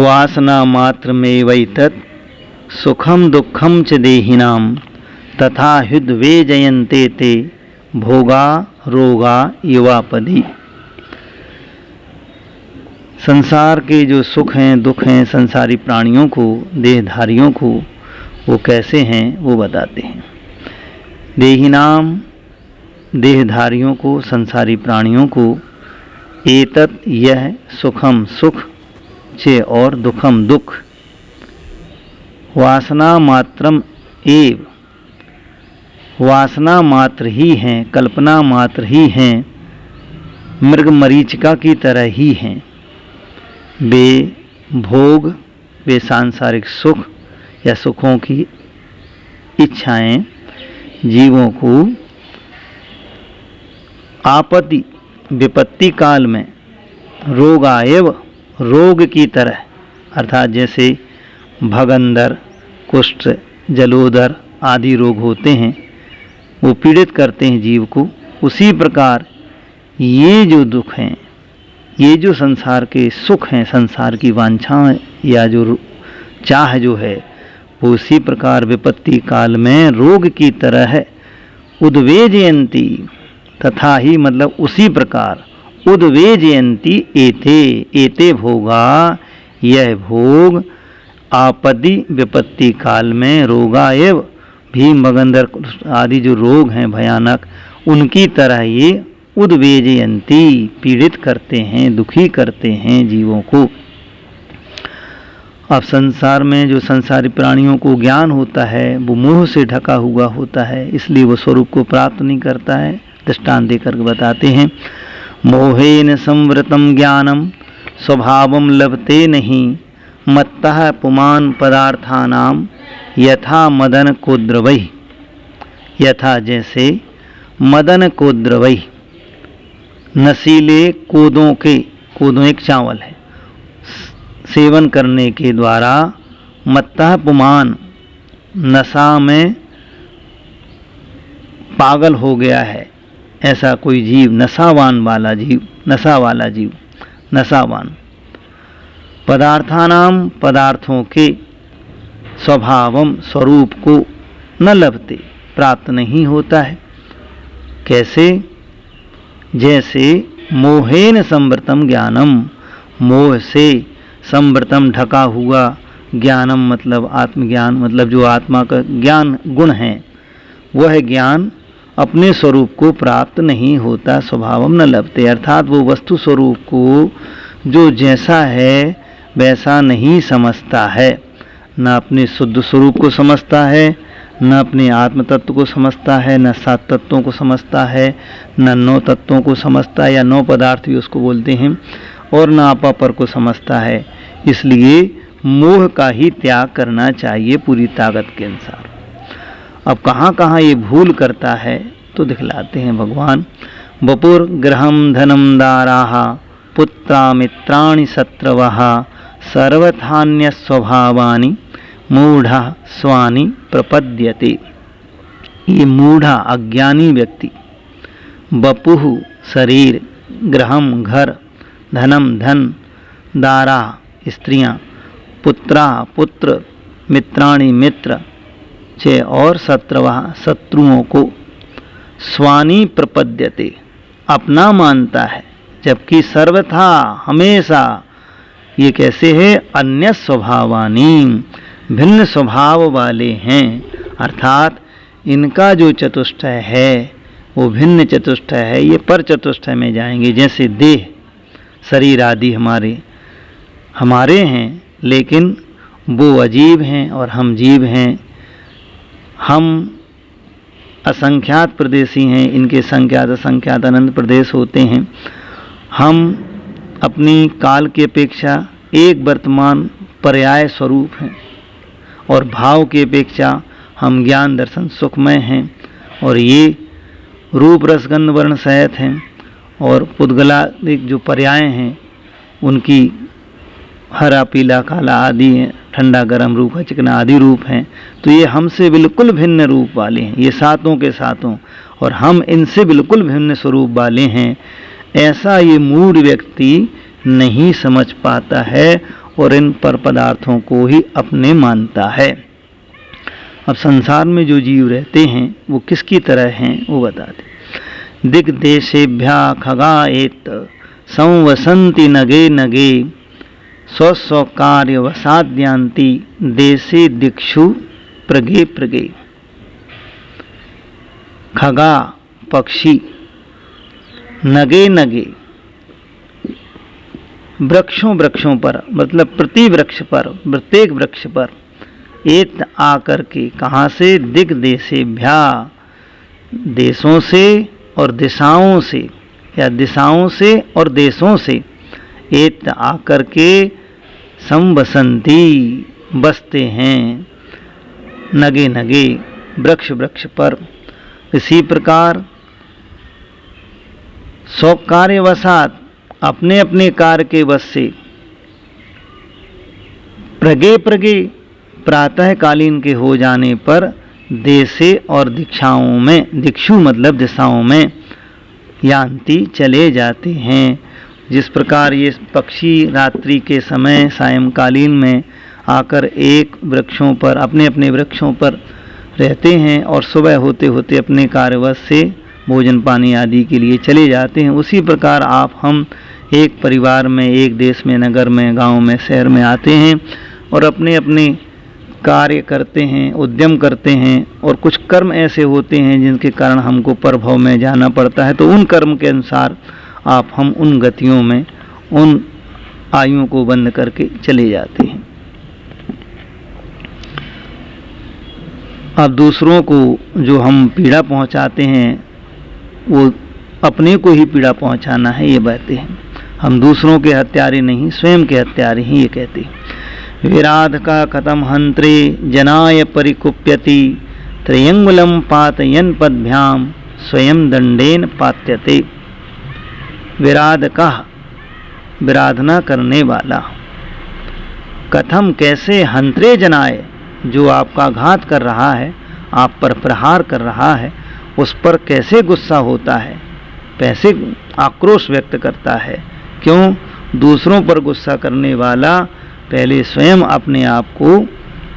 वासना मात्रमेवैतत् सुखम दुखम च देहिनां तथा ह्युद्वे जयन्ते ते भोगा रोगा युवापदी। संसार के जो सुख हैं दुख हैं संसारी प्राणियों को, देहधारियों को, वो कैसे हैं वो बताते हैं। देहिनाम, देहधारियों को, संसारी प्राणियों को, एतत् यह, सुखम सुख, चे और दुखम दुख, वासना मात्रम एव, वासना मात्र ही हैं, कल्पना मात्र ही हैं, मृग मरीचिका की तरह ही हैं। वे भोग, वे सांसारिक सुख या सुखों की इच्छाएं जीवों को आपत्ति विपत्ति काल में रोगायव, रोग की तरह, अर्थात जैसे भगंदर, कुष्ठ, जलोदर आदि रोग होते हैं वो पीड़ित करते हैं जीव को, उसी प्रकार ये जो दुख हैं, ये जो संसार के सुख हैं, संसार की वांछा या जो चाह जो है वो उसी प्रकार विपत्ति काल में रोग की तरह है। उद्वेजयंती, तथा ही मतलब उसी प्रकार, उद्वेजयंती एते, एते भोगा, यह भोग, आपत्ति विपत्ति काल में रोगायव, भीम भगंदर आदि जो रोग हैं भयानक, उनकी तरह ये उद्वेजयंती, पीड़ित करते हैं, दुखी करते हैं जीवों को। अब संसार में जो संसारी प्राणियों को ज्ञान होता है वो मोह से ढका हुआ होता है, इसलिए वो स्वरूप को प्राप्त नहीं करता है। दृष्टांत देकर बताते हैं, मोहेन संवृतम ज्ञानम स्वभावम लभते नहीं, मत्तः पुमान पदार्थानाम यथा मदन को द्रवई। यथा जैसे मदन को द्रवई, नशीले कोदों के, कोदों एक चावल है, सेवन करने के द्वारा मत्तः पुमान, नशा में पागल हो गया है ऐसा कोई जीव, नशावान वाला जीव, नशा वाला जीव, नशावान। पदार्थानाम, पदार्थों के, स्वभावम, स्वरूप को, न लभते, प्राप्त नहीं होता है। कैसे? जैसे मोहेन संवृतम ज्ञानम, मोह से संवृतम ढका हुआ, ज्ञानम मतलब आत्मज्ञान, मतलब जो आत्मा का ज्ञान गुण है वह ज्ञान अपने स्वरूप को प्राप्त नहीं होता। स्वभावम न लभते, अर्थात वो वस्तु स्वरूप को जो जैसा है वैसा नहीं समझता है, न अपने शुद्ध स्वरूप को समझता है, न अपने आत्म तत्व को समझता है, न 7 तत्वों को समझता है, न 9 तत्वों को समझता है, या 9 पदार्थ भी उसको बोलते हैं, और न अपापर को समझता है। इसलिए मोह का ही त्याग करना चाहिए पूरी ताकत के अनुसार। अब कहाँ कहाँ ये भूल करता है तो दिखलाते हैं भगवान। वपुर गृहम धनम दाराः पुत्रा मित्राणि शत्रवः सर्वथान्य स्वभावानि मूढ़ा स्वानि प्रपद्यते। ये मूढ़ा अज्ञानी व्यक्ति, वपुः शरीर, गृहम घर, धनम धन, दारा स्त्रियां, पुत्रा पुत्र, मित्राणि मित्र, चे और शत्रवः शत्रुओं को, स्वानि प्रपद्यते अपना मानता है, जबकि सर्वथा हमेशा ये कैसे है, अन्य स्वभावानी, भिन्न स्वभाव वाले हैं। अर्थात इनका जो चतुष्टय है वो भिन्न चतुष्टय है, ये पर चतुष्टय में जाएंगे। जैसे देह शरीर आदि हमारे हैं, लेकिन वो अजीब हैं और हम जीव हैं। हम असंख्यात प्रदेशी हैं, इनके संख्यात असंख्यात अनंत प्रदेश होते हैं। हम अपनी काल की अपेक्षा एक वर्तमान पर्याय स्वरूप हैं, और भाव की अपेक्षा हम ज्ञान दर्शन सुखमय हैं, और ये रूप रसगंध वर्ण सहित हैं, और पुद्गलादिक जो पर्याय हैं उनकी हरा पीला काला आदि हैं, ठंडा गरम रूखा चिकना आदि रूप हैं। तो ये हमसे बिल्कुल भिन्न रूप वाले हैं, ये सातों के सातों, और हम इनसे बिल्कुल भिन्न स्वरूप वाले हैं। ऐसा ये मूढ़ व्यक्ति नहीं समझ पाता है और इन पर पदार्थों को ही अपने मानता है। अब संसार में जो जीव रहते हैं वो किसकी तरह हैं वो बताते। दिग्देशेभ्या खगाएत संवसंति नगे नगे स्व कार्य वसाद्यांति देशे दिक्षु प्रगे प्रगे। खगा पक्षी, नगे नगे वृक्षों पर, मतलब प्रति वृक्ष पर, प्रत्येक वृक्ष पर, एत आकर के, कहाँ से, दिग देशेभ्या, देशों से और दिशाओं से, या दिशाओं से और देशों से, एत आकर के संवसंती बसते हैं, नगे नगे वृक्ष पर। इसी प्रकार स्वकार्यवशात, अपने अपने कार्य के वश से, प्रगे प्रगे प्रातःकालीन के हो जाने पर, देशे और दीक्षाओं में, दिक्षु मतलब दिशाओं में, यान्ति चले जाते हैं। जिस प्रकार ये पक्षी रात्रि के समय सायंकालीन में आकर एक वृक्षों पर, अपने अपने वृक्षों पर रहते हैं और सुबह होते होते अपने कार्यवश से भोजन पानी आदि के लिए चले जाते हैं, उसी प्रकार आप हम एक परिवार में, एक देश में, नगर में, गांव में, शहर में आते हैं और अपने अपने कार्य करते हैं, उद्यम करते हैं, और कुछ कर्म ऐसे होते हैं जिनके कारण हमको परभव में जाना पड़ता है, तो उन कर्म के अनुसार आप हम उन गतियों में, उन आयुओं को बंद करके चले जाते हैं। अब दूसरों को जो हम पीड़ा पहुंचाते हैं वो अपने को ही पीड़ा पहुंचाना है, ये बातें हैं। हम दूसरों के हत्यारे नहीं, स्वयं के हत्यारे ही, ये कहते हैं। विराध का कथम हंत्रे जनाय परिकुप्यति त्रयंगुलम पातयन पदभ्याम स्वयं दंडेन पात्यते। विराध का, विराधना करने वाला, कथम कैसे, हंत्रे जनाय जो आपका घात कर रहा है, आप पर प्रहार कर रहा है, उस पर कैसे गुस्सा होता है, कैसे आक्रोश व्यक्त करता है। क्यों? दूसरों पर गुस्सा करने वाला पहले स्वयं अपने आप को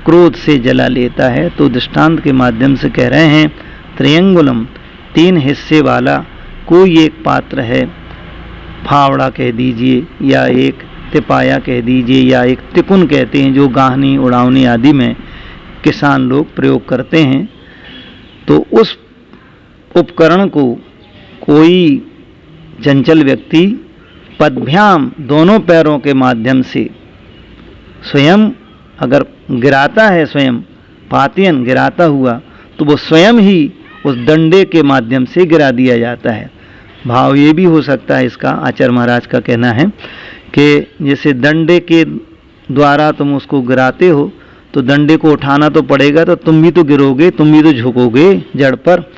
क्रोध से जला लेता है। तो दृष्टांत के माध्यम से कह रहे हैं, त्रियंगुलम, 3 हिस्से वाला कोई एक पात्र है, फावड़ा कह दीजिए, या एक तिपाया कह दीजिए, या एक तिकुन कहते हैं, जो गाहनी उड़ावनी आदि में किसान लोग प्रयोग करते हैं। तो उस उपकरण को कोई चंचल व्यक्ति पदभ्याम, दोनों पैरों के माध्यम से स्वयं अगर गिराता है, स्वयं पातियन गिराता हुआ, तो वो स्वयं ही उस डंडे के माध्यम से गिरा दिया जाता है। भाव ये भी हो सकता है इसका, आचार्य महाराज का कहना है कि जैसे डंडे के द्वारा तुम उसको गिराते हो तो डंडे को उठाना तो पड़ेगा, तो तुम भी तो गिरोगे, तुम भी तो झुकोगे जड़ पर,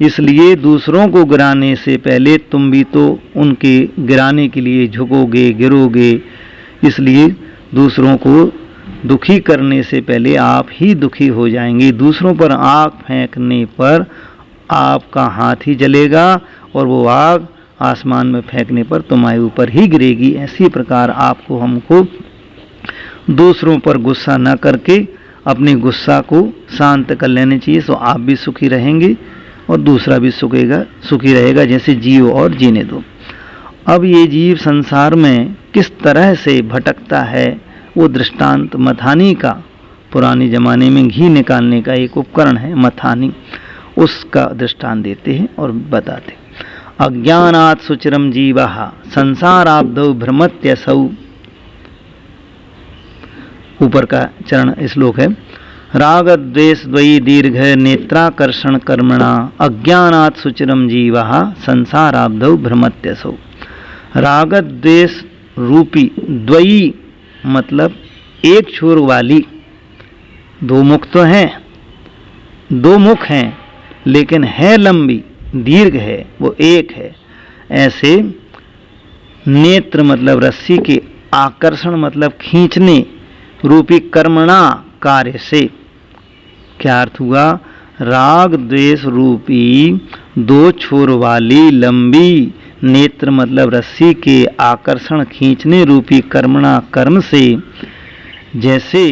इसलिए दूसरों को गिराने से पहले तुम भी तो उनके गिराने के लिए झुकोगे, गिरोगे। इसलिए दूसरों को दुखी करने से पहले आप ही दुखी हो जाएंगे। दूसरों पर आग फेंकने पर आपका हाथ ही जलेगा और वो आग आसमान में फेंकने पर तुम्हारे ऊपर ही गिरेगी। ऐसी प्रकार आपको, हमको दूसरों पर गुस्सा न करके अपने गुस्सा को शांत कर लेने चाहिए, तो आप भी सुखी रहेंगे और दूसरा भी सुखी रहेगा। जैसे जियो और जीने दो। अब ये जीव संसार में किस तरह से भटकता है, वो दृष्टांत मथानी का, पुराने ज़माने में घी निकालने का एक उपकरण है मथानी, उसका दृष्टांत देते हैं और बताते। अज्ञानात् सुचिरम जीवः संसाराब्धौ भ्रमत्यसौ, ऊपर का चरण श्लोक है। राग द्वेष द्वयी दीर्घ नेत्राकर्षण कर्मणा अज्ञानात् सुचिरम जीवः संसाराब्धौ भ्रमत्यसौ। राग द्वेष रूपी द्वयी मतलब एक छोर वाली, दो मुख तो हैं, दो मुख हैं, लेकिन है लंबी, दीर्घ है, वो एक है। ऐसे नेत्र मतलब रस्सी के, आकर्षण मतलब खींचने रूपी कर्मणा कार्य से। क्या अर्थ हुआ? राग द्वेष रूपी दो छोर वाली लंबी नेत्र मतलब रस्सी के आकर्षण खींचने रूपी कर्मणा कर्म से जैसे